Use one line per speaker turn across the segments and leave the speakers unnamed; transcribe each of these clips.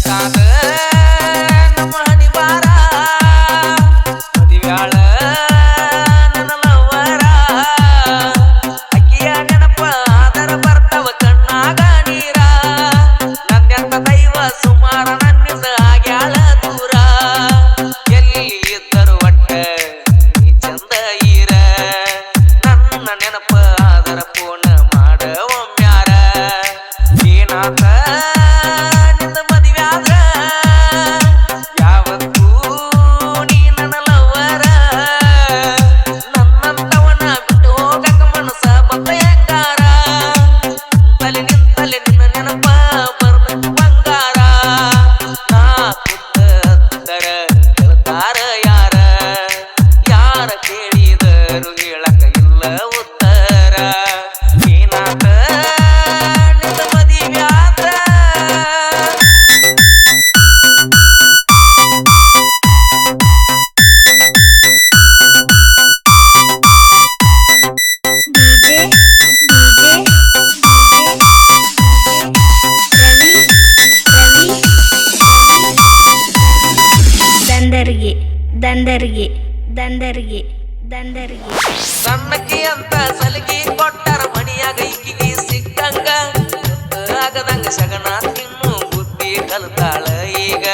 ಬೆಳಕಾದ ನಮ್ಮ ಹಣಿ ಬಾರ ಮದಿವ್ಯಾಳ ನನ್ನ ಲವ್ವರ ಅಕ್ಕಿಯ ನೆನಪ ಆದರ ಬರ್ತಾವ ಕಣ್ಣಾಗ ನೀರ ನನ್ನೆಂತ ದೈವ ಸುಮಾರ ನನ್ನಿಂದ ಆಗ್ಯಾಳ ದೂರ ಎಲ್ಲಿ ಇದ್ದರು ಒಟ್ಟ ನೀ ಚಂದ ಈರ ನನ್ನ ನೆನಪ ಆದರ ಫೋನ್ ಮಾಡ ಒಮ್ಮ್ಯಾರ ಏನಾತ ನಿಂದ ಮದಿವ್ಯಾದ ಯಾವತ್ತೂ ನೀ ನನ್ನ ಲವ್ವರ ನನ್ನಂತವನ ಬಿಟ್ಟು ಹೋಗಕ ಮನಸ ಬಂದ ಹೆಂಗಾರ ತಲೆ ನಿಂತಲೆ ನಿನ್ನ ನೆನಪ ಬರ್ಬೇಕು ಬಂಗಾರ ನಾ ಕೂತರ ಕೇಳ್ತಾರ ಯಾರ ಯಾರ ಕೇಳಿದರು ಹೇಳಕ ಇಲ್ಲ ಉತ್ತರ ಏನಾತ ನಿಂದ ಮದಿವ್ಯಾದ
ದಂದರಿಗೆ ದಂದರಿಗೆ ದಂದರಿಗೆ ದಂದರಿಗೆ
ಸಣ್ಣಕ್ಕಿ ಅಂತ ಸಲಿಗೆ ಕೊಟ್ಟಾರ ಮಣಿಯಾಗ ಈಕಿಗೆ ಸಿಕ್ಕಂಗ ಆಗದಂಗ ಶಗಣ ತಿನ್ನು ಬುದ್ಧಿ ಕಲ್ತಾಳ ಈಗ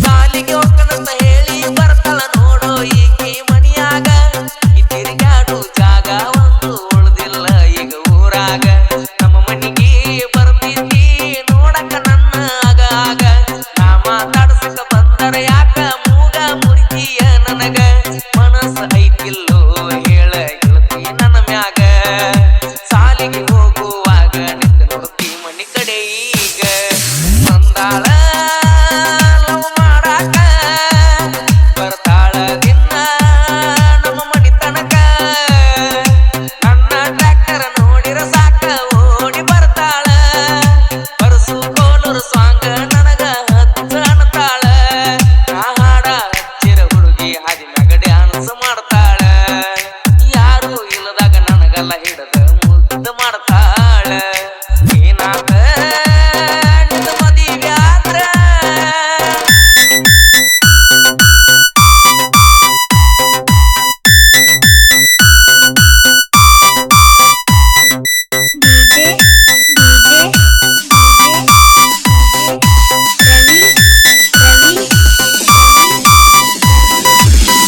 ಸಾಲಿಗೆ ಹೋಗ್ಕನಂತ ಹೇಳಿ ಬರ್ತಾಳ ನೋಡೋ ಈಕಿ ಮಣಿಯಾಗ ಈ ತಿರುಗಾಡು ಜಾಗ ಒಂದು ಉಳ್ದಿಲ್ಲ ಈಗ ಊರಾಗ ನಮ್ಮ ಮನಿಗೆ ಬರ್ತಿದ್ದಿ ನೋಡಕ ನನ್ನ ಆಗ ನಾ ಮಾತಾಡ್ಸಕ ಬಂದರ ಯಾಕ ಮೂಗ ಮುರಿತೀಯ ನನಗ ಮನಸ್ಸ ಐತಿಲ್ಲೋ ಹೇಳ ಗೆಳತಿ ನನ್ನ ಮ್ಯಾಗ ಸಾಲಿಗೆ ಹೋಗುವಾಗ ನಿಂತ ನೋಡ್ತಿ ಮನಿ ಕಡೆ ಈಗ ಬಂದಾಳ ಲವ್ ಮಾಡಾಕ ಬರ್ತಾಳ ದಿನ ನಮ್ಮ ಮನಿ ತನಕ ನನ್ನ ಟ್ರ್ಯಾಕ್ಟರ್ ನೋಡಿರ ಸಾಕ ಓಡಿ ಬರ್ತಾಳ ಬರಸು ಕೋಲೂರು ಸಾಂಗ ನನಗ ಹತ್ತು ಅನ್ನತಾಳ ನಾ ಹಾಡ ಹಚ್ಚಿರ ಹುಡುಗಿ ಹಾದಿ ಮ್ಯಾಗ ಡ್ಯಾನ್ಸ್ ಮಾಡ್ತಾಳ ಯಾರು ಇಲ್ಲದಾಗ ನನಗೆಲ್ಲ ಹಿಡದ ಮುದ್ದ ಮಾಡ್ತಾಳ ಏನಾತ ನಿಂದ ಮದಿವ್ಯಾದ್ರ
ಡಿಜೆ ಡಿಜೆ ರವಿ ರವಿ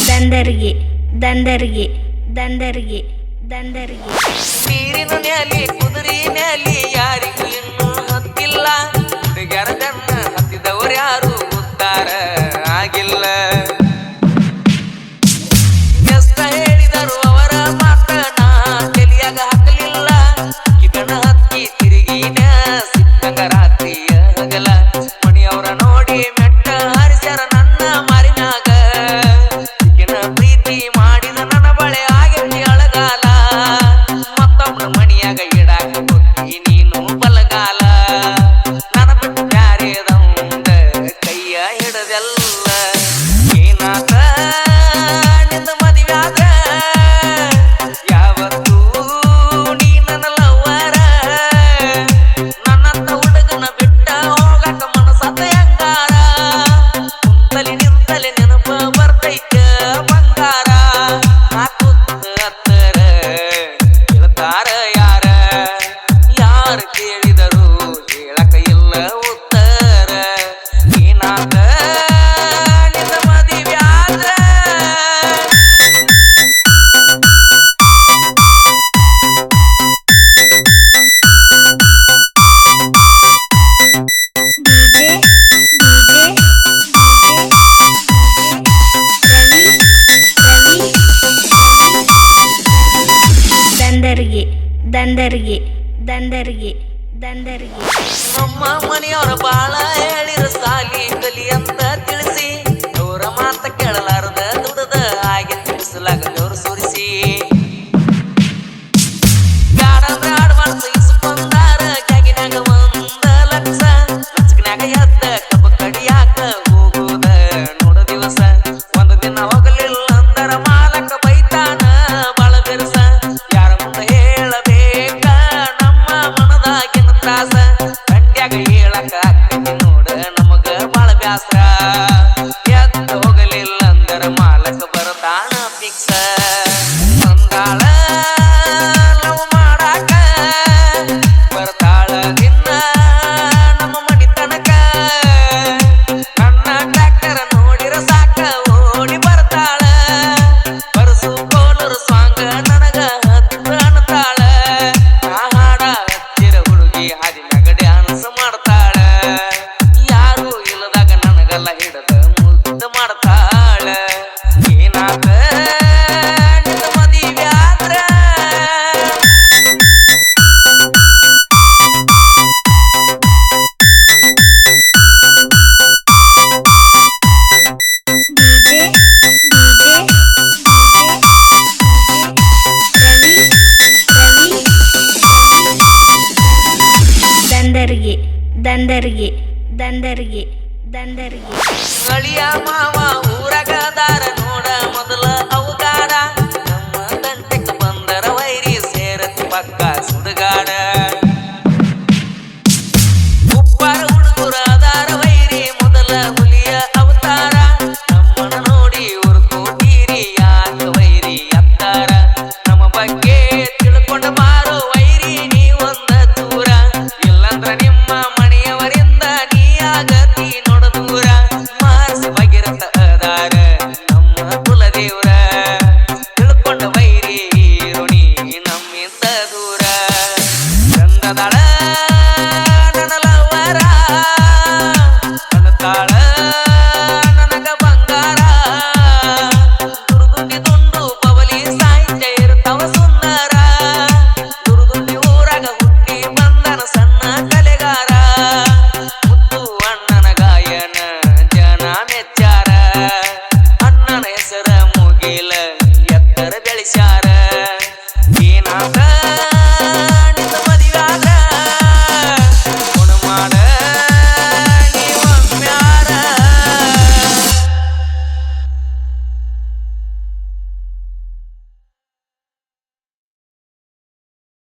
ದಂದರಿಗೆ ದಂದರಿಗೆ ದಂದರಿಗೆ ದಂದರಿಗೆ
ನೀರಿನ ನ್ಯಾಲಿ ಕುದುರೆ ನ್ಯಾಲಿ ಯಾರಿಗೂ ಇನ್ನೂ ಹತ್ತಿಲ್ಲ ಹುಡುಗ್ಯಾರ ಕಣ್ಣ ಹತ್ತಿದವರು ಯಾರು ಉದ್ಧಾರ ಆಗಿಲ್ಲ ಎಷ್ಟ ಹೇಳಿದರು ಅವರ ಮಾತ ನಾ ತಲಿಯಾಗ ಹಾಕಲಿಲ್ಲ ಕಿಕಣ ಹತ್ತಿ ತಿರುಗಿನ ಸಿಕ್ಕಂಗ ರಾತ್ರಿಯ ಹಗಲ ಮಣಿಯವರ ನೋಡಿ ಮೆಟ್ಟ ಹಾರಿಸ್ಯಾರ ನನ್ನ ಮಾರಿನಾಗ ಈಗಿನ ಪ್ರೀತಿ ಮಾಡಿದ ನನ್ನ ಬಳೆ ಆಗೈತಿ ಅಳಗಾಲ ಮತ್ತೊಬ್ಬನ ಮಣಿಯಾಗ ಇಡಾಕ ಕೊಟ್ಟಿ ನೀನು ಬಲಗಾಲ ನನ್ನ ಬಿಟ್ಟು ಬ್ಯಾರೆದವಂದ ಕೈಯ ಹಿಡದೆಲ್ಲ ಏನಾತ ನಿಂದ ಮದಿವ್ಯಾದ ಯಾವತ್ತೂ ನೀ ನನ್ನ ಲವ್ವರ ನನ್ನಂತ ಹುಡುಗನ ಬಿಟ್ಟ ಹೋಗಕ ಮನಸತ್ತ ಹೆಂಗಾರ ಕುಂತಲಿ ನಿಂತಲಿ ನೆನಪ ಬರ್ತೈತ ಬಂಗಾರ ನಾ ಕೂತ ಹತ್ತರ ಕೇಳ್ತಾರ ಯಾರ ಯಾರ ಕೇಳಿದರು ಹೇಳಕ ಇಲ್ಲ ಉತ್ತರ ಏನಾತ ನಿಂದ ಮದಿವ್ಯಾದ
ಡಿಜೆ ಡಿಜೆ ರವಿ ರವಿ ದಂದರಿಗೆ ದಂದರಿಗೆ ದಂದರಿಗೆ ದಂದರಿಗೆ
ನಮ್ಮ ಮನೆಯವರ ಬಾಳ ಹೇಳಿರ ಸಾಲಿ ಕಲಿ ಅಂತ ತಿಳಿಸಿ ಅವರ ಮಾತ ಕೇಳಲಾರದ ದುಡದ ಹಾಗೆ ತಿಳಿಸಲಾಗ ದೇವ್ರು ಸುರಿಸಿ ಬ್ಯಾಡಂದ್ರ ಅಡ್ವಾನ್ಸ್ ಇಸ್ಕೊಂಡಾರ ಜಾಗಿನಾಗ 1,00,000 ಲಚ್ಕನ್ಯಾಗ ಎದ್ದ ಕಬ್ಬ ಕಡಿಯಾಕ ಹೋಗುದ ನೋಡ ದಿವಸ ಒಂದು ದಿನ ಹೋಗಲಿಲ್ಲ ಅಂದರ ಮಾಲಕ ಬೈತಾನ ಬಾಳ ಬೆರಸ ಯಾರ ಮುಂದೆ ಹೇಳಬೇಕ ನಮ್ಮ ಮನದಾಗಿನ ತ್ರಾಸ ಕಂಡ್ಯಾಗ ಹೇಳ
ದಂದರ್ಗಿ ದಂದರ್ಗಿ ದಂದರ್ಗಿ ದಂದರ್ಗಿ
ಅಳಿಯ ಮಾವ ಊರಗದಾರ ನೋಡ ಮೊದಲ ಅವಗಾಡ ನಮ್ಮ ದಂಟೆಕ್ ಬಂದರ ವೈರಿ ಸೇರತಿ ಪಕ್ಕ ಸುಡುಗಾಡ ಉಪ್ಪಾರ ಹುಡುಗರ ಅದಾರ ವೈರಿ ಮೊದಲ ಹುಲಿಯ ಅವತಾರ ನಮ್ಮನ ನೋಡಿ ಉರ್ಕೋತೀರಿ ಯಾಕ ವೈರಿ ಅತ್ತಾರ ನಮ್ಮ ಬಗ್ಗೆ ತಿಳ್ಕೊಂಡ ಮಾರು ವೈರಿ ನೀವೊಂದ ದೂರ ಇಲ್ಲಂದ್ರ ನಿಮ್ಮ ಮನೆಯವರಿಂದ ನೀ ಆಗತಿ ನೋಡ ದೂರ ಮಾರ್ಸಿ ಬಗಿರತ ಅದಾರ ನಮ್ಮ ಕುಲದೇವ್ರ ತಿಳ್ಕೊಂಡ ವೈರಿ ಋಣಿ ನಮ್ಮಿಂದ ದೂರ ಚಂದದಾಳ